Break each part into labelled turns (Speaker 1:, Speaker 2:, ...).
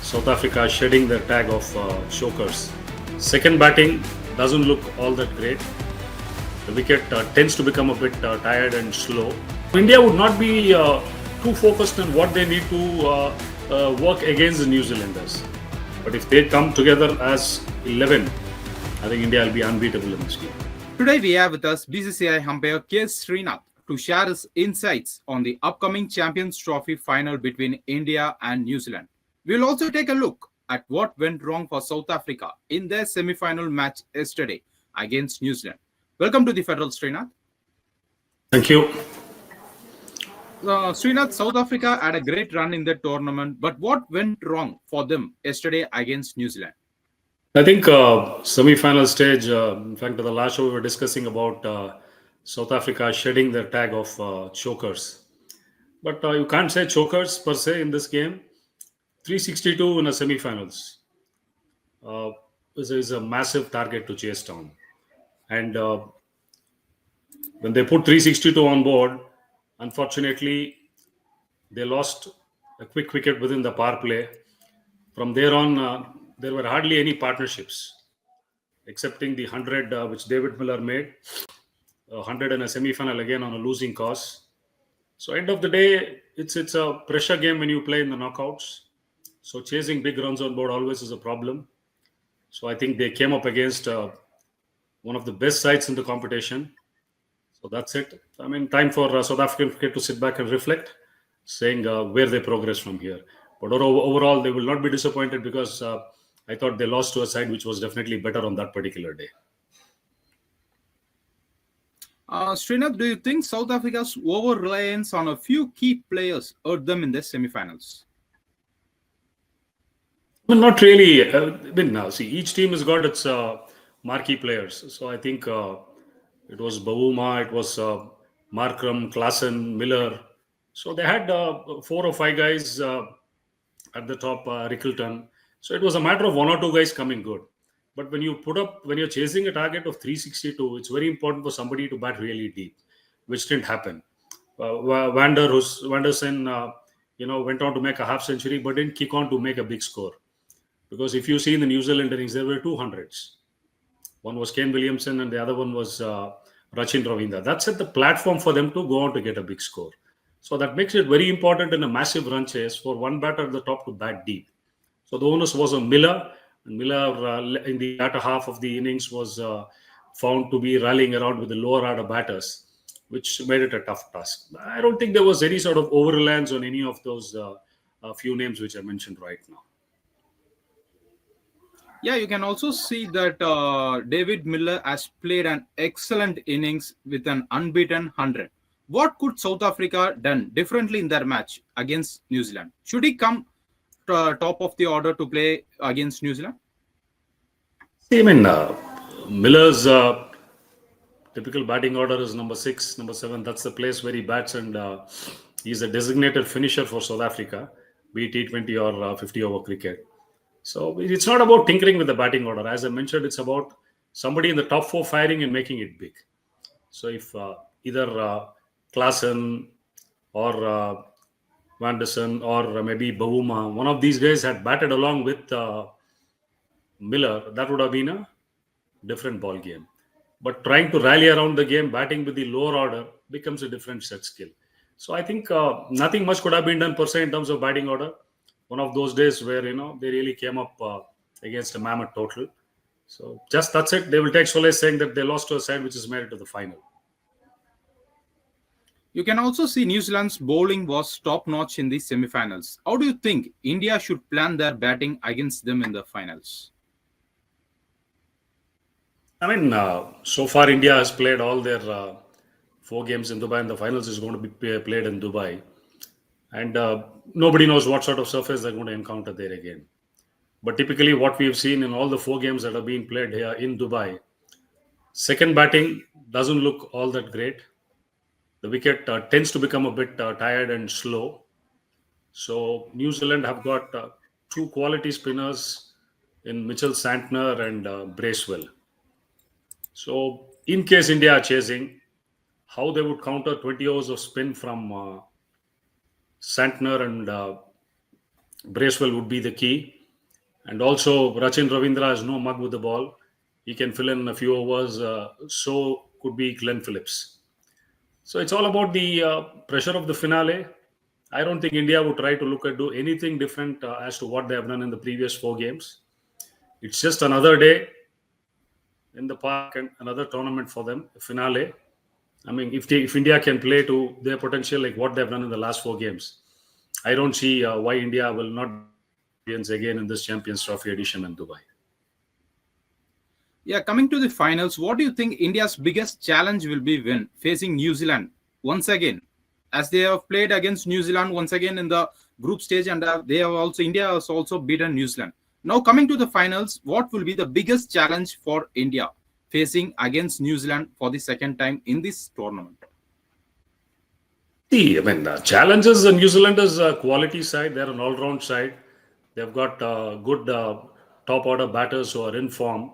Speaker 1: South Africa shedding their tag of chokers. Second batting doesn't look all that great. The wicket tends to become a bit tired and slow. India would not be too focused on what they need to work against the New Zealanders. But if they come together as 11, I think India will be unbeatable in this game.
Speaker 2: Today we have with us BCCI umpire K Srinath to share his insights on the upcoming Champions Trophy final between India and New Zealand. We will also take a look at what went wrong for South Africa in their semi-final match yesterday against New Zealand. Welcome to TheFederal, Srinath.
Speaker 1: Thank you.
Speaker 2: Srinath, South Africa had a great run in the tournament, but what went wrong for them yesterday against New Zealand?
Speaker 1: I think semi-final stage, in fact, the last show we were discussing about South Africa shedding their tag of chokers. But you can't say chokers per se in this game. 362 in a semi-finals is a massive target to chase down. And when they put 362 on board, unfortunately, they lost a quick wicket within the power play. From there on, there were hardly any partnerships, excepting the 100 which David Miller made, 100 in a semi-final again on a losing cause. So end of the day, it's a pressure game when you play in the knockouts. So chasing big runs on board always is a problem. So I think they came up against one of the best sides in the competition. So that's it. I mean, time for South African cricket to sit back and reflect, saying where they progress from here. But overall, they will not be disappointed because I thought they lost to a side which was definitely better on that particular day.
Speaker 2: Srinath, do you think South Africa's over-reliance on a few key players hurt them in the semi-finals?
Speaker 1: Well, not really. See, each team has got its marquee players. So I think it was Bavuma, it was Markram, Klaasen, Miller. So they had 4 or 5 guys at the top, Rickleton. So it was a matter of 1 or 2 guys coming good. But when you're chasing a target of 362, it's very important for somebody to bat really deep, which didn't happen. Vanderson, went on to make a half century, but didn't kick on to make a big score. Because if you see in the New Zealand innings, there were 2 hundreds. One was Kane Williamson and the other one was Rachin Ravindra. That set the platform for them to go on to get a big score. So that makes it very important in a massive run chase for one batter at the top to bat deep. So the onus was on Miller. And Miller, in the latter half of the innings, was found to be rallying around with the lower order batters, which made it a tough task. I don't think there was any sort of over-reliance on any of those few names which I mentioned right now.
Speaker 2: Yeah, you can also see that David Miller has played an excellent innings with an unbeaten 100. What could South Africa done differently in their match against New Zealand? Should he come top of the order to play against New Zealand?
Speaker 1: I mean, Miller's typical batting order is number 6, number 7. That's the place where he bats, and he's a designated finisher for South Africa, be it T20 or 50-over cricket. So it's not about tinkering with the batting order. As I mentioned, it's about somebody in the top 4 firing and making it big. So if either Klaasen or Vanderson or maybe Bavuma, one of these guys had batted along with Miller, that would have been a different ball game. But trying to rally around the game, batting with the lower order becomes a different set skill. So I think nothing much could have been done per se in terms of batting order. One of those days where they really came up against a mammoth total. So just that's it. They will take solace saying that they lost to a side which is made it to the final.
Speaker 2: You can also see New Zealand's bowling was top-notch in the semi-finals. How do you think India should plan their batting against them in the finals?
Speaker 1: I mean, so far India has played all their 4 games in Dubai, and the finals is going to be played in Dubai. And nobody knows what sort of surface they're going to encounter there again. But typically what we've seen in all the 4 games that are being played here in Dubai, second batting doesn't look all that great. The wicket tends to become a bit tired and slow. So New Zealand have got 2 quality spinners in Mitchell Santner and Bracewell. So in case India are chasing, how they would counter 20 overs of spin from Santner and Bracewell would be the key. And also, Rachin Ravindra is no mug with the ball. He can fill in a few overs. So could be Glenn Phillips. So it's all about the pressure of the finale. I don't think India would try to look at do anything different as to what they have done in the previous four games. It's just another day in the park and another tournament for them, a finale. I mean, if India can play to their potential like what they've done in the last four games, I don't see why India will not be champions again in this Champions Trophy edition in Dubai.
Speaker 2: Yeah, coming to the finals, what do you think India's biggest challenge will be when facing New Zealand once again? As they have played against New Zealand once again in the group stage, and they have also India has also beaten New Zealand. Now coming to the finals, what will be the biggest challenge for India facing against New Zealand for the second time in this tournament?
Speaker 1: See, I mean, challenges in New Zealand is a quality side. They're an all-round side. They've got good top order batters who are in form.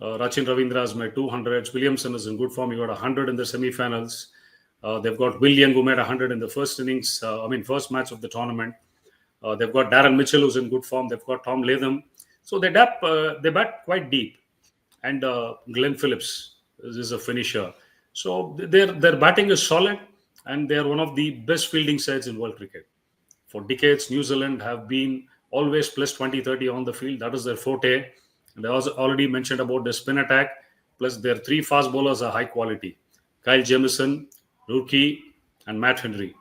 Speaker 1: Rachin Ravindra has made 200s. Williamson is in good form. He got 100 in the semi-finals. They've got Will Young who made 100 in the first innings. First match of the tournament. They've got Darren Mitchell who's in good form. They've got Tom Latham. So they bat quite deep. And Glenn Phillips is a finisher. So their batting is solid, and they are one of the best fielding sides in world cricket. For decades, New Zealand have been always plus 20, 30 on the field. That is their forte. And I was already mentioned about the spin attack. Plus, their three fast bowlers are high quality. Kyle Jamieson, Rookey, and Matt Henry.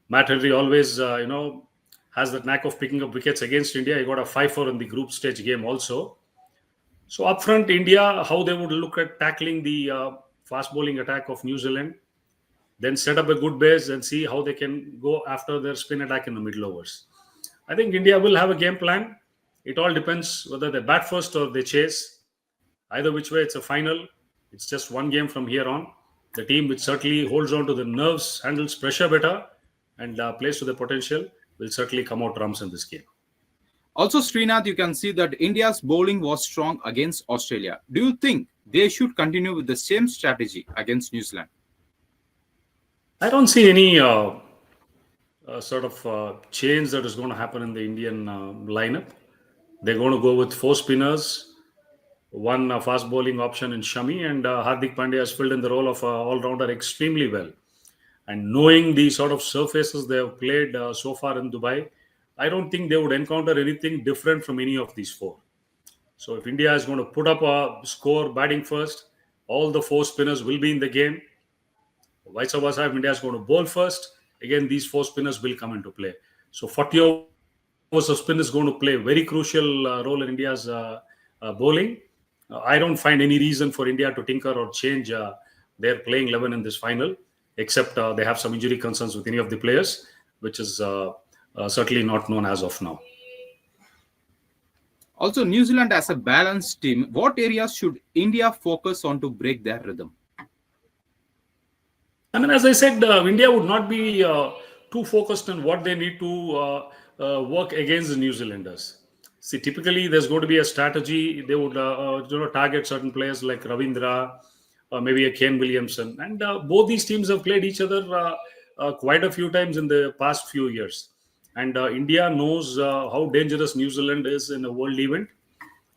Speaker 1: Matt Henry always, has that knack of picking up wickets against India. He got a 5-4 in the group stage game also. So up front, India, how they would look at tackling the fast bowling attack of New Zealand, then set up a good base and see how they can go after their spin attack in the middle overs. I think India will have a game plan. It all depends whether they bat first or they chase. Either which way, it's a final. It's just one game from here on. The team which certainly holds on to the nerves, handles pressure better, and plays to their potential will certainly come out trumps in this game.
Speaker 2: Also, Srinath, you can see that India's bowling was strong against Australia. Do you think they should continue with the same strategy against New Zealand?
Speaker 1: I don't see any sort of change that is going to happen in the Indian lineup. They're going to go with four spinners, one fast bowling option in Shami, and Hardik Pandya has filled in the role of all-rounder extremely well. And knowing the sort of surfaces they have played so far in Dubai, I don't think they would encounter anything different from any of these four. So if India is going to put up a score batting first, all the four spinners will be in the game. Vice versa, if India is going to bowl first, again, these four spinners will come into play. So 40 overs of spin is going to play a very crucial role in India's bowling. I don't find any reason for India to tinker or change their playing 11 in this final, except they have some injury concerns with any of the players, which is certainly not known as of now.
Speaker 2: Also, New Zealand as a balanced team, what areas should India focus on to break their rhythm?
Speaker 1: I mean, as I said, India would not be too focused on what they need to work against the New Zealanders. See, typically there's going to be a strategy. They would target certain players like Ravindra, maybe a Kane Williamson, and both these teams have played each other quite a few times in the past few years. And India knows how dangerous New Zealand is in a world event,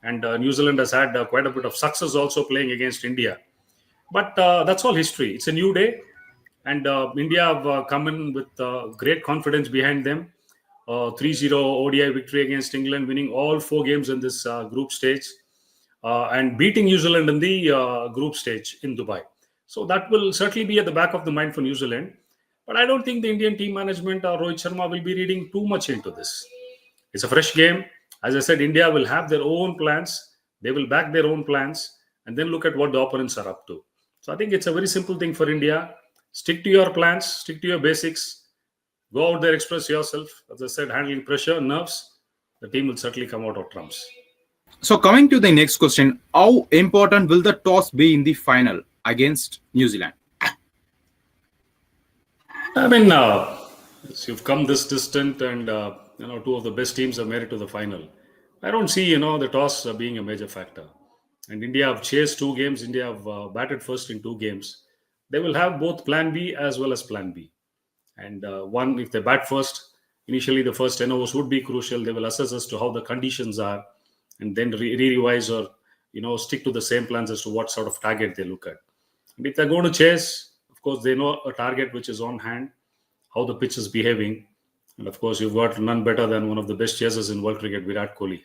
Speaker 1: and New Zealand has had quite a bit of success also playing against India. But that's all history. It's a new day. And India have come in with great confidence behind them. 3-0 ODI victory against England, winning all four games in this group stage, and beating New Zealand in the group stage in Dubai. So that will certainly be at the back of the mind for New Zealand. But I don't think the Indian team management or Rohit Sharma will be reading too much into this. It's a fresh game. As I said, India will have their own plans. They will back their own plans and then look at what the opponents are up to. So I think it's a very simple thing for India. Stick to your plans, stick to your basics, go out there, express yourself. As I said, handling pressure, nerves, the team will certainly come out of trumps.
Speaker 2: So coming to the next question, how important will the toss be in the final against New Zealand?
Speaker 1: I mean, you've come this distant and, two of the best teams have made it to the final. I don't see, the toss being a major factor. And India have chased two games. India have batted first in two games. They will have both plan B as well as plan B. And one, if they bat first, initially the first 10 overs would be crucial. They will assess as to how the conditions are. and then revise or stick to the same plans as to what sort of target they look at. And if they're going to chase, of course, they know a target which is on hand, how the pitch is behaving, and of course, you've got none better than one of the best chasers in world cricket, Virat Kohli.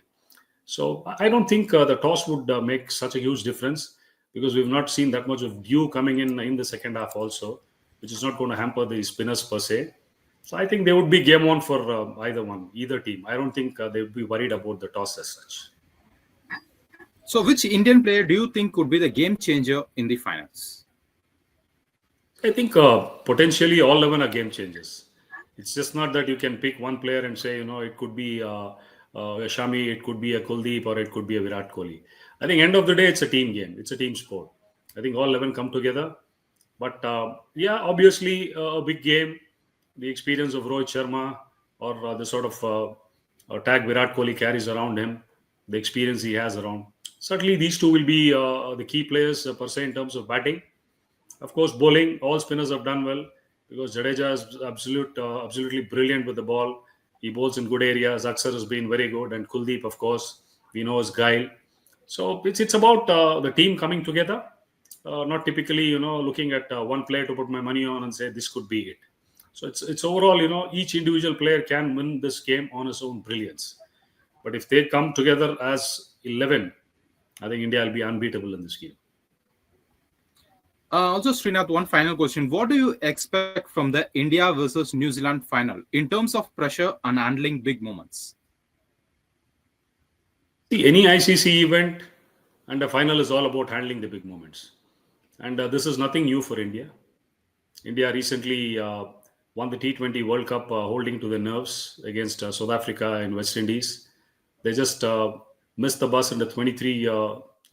Speaker 1: So I don't think the toss would make such a huge difference, because we've not seen that much of dew coming in the second half also, which is not going to hamper the spinners per se. So I think they would be game on for either team. I don't think they would be worried about the toss as such.
Speaker 2: So, which Indian player do you think could be the game changer in the finals?
Speaker 1: I think potentially all 11 are game changers. It's just not that you can pick one player and say, it could be a Shami, it could be a Kuldeep, or it could be a Virat Kohli. I think end of the day, it's a team game. It's a team sport. I think all 11 come together. But yeah, obviously a big game, the experience of Rohit Sharma, or the sort of tag Virat Kohli carries around him, the experience he has around. Certainly, these two will be the key players per se in terms of batting. Of course, bowling, all spinners have done well, because Jadeja is absolutely brilliant with the ball. He bowls in good areas. Aksar has been very good, and Kuldeep, of course, we know is Guile. So it's about the team coming together, not typically looking at one player to put my money on and say this could be it. So it's overall, each individual player can win this game on his own brilliance. But if they come together as 11, I think India will be unbeatable in this game.
Speaker 2: Also, Srinath, one final question. What do you expect from the India versus New Zealand final in terms of pressure and handling big moments?
Speaker 1: See, any ICC event and the final is all about handling the big moments. And this is nothing new for India. India recently won the T20 World Cup holding to the nerves against South Africa and West Indies. They just missed the bus in the 23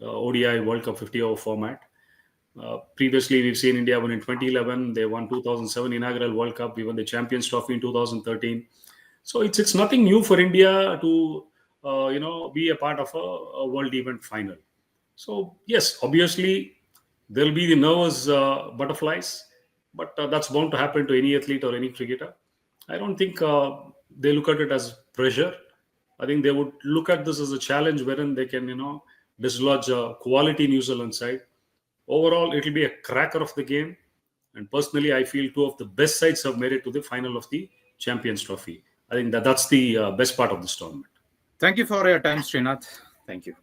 Speaker 1: ODI World Cup 50-over format. Previously, we've seen India win in 2011. They won 2007 inaugural World Cup. We won the Champions Trophy in 2013. So it's nothing new for India to be a part of a world event final. So yes, obviously there'll be the nervous butterflies, but that's bound to happen to any athlete or any cricketer. I don't think they look at it as pressure. I think they would look at this as a challenge wherein they can dislodge a quality New Zealand side. Overall, it'll be a cracker of the game. And personally, I feel two of the best sides have made it to the final of the Champions Trophy. I think that's the best part of this tournament.
Speaker 2: Thank you for your time, Srinath. Thank you.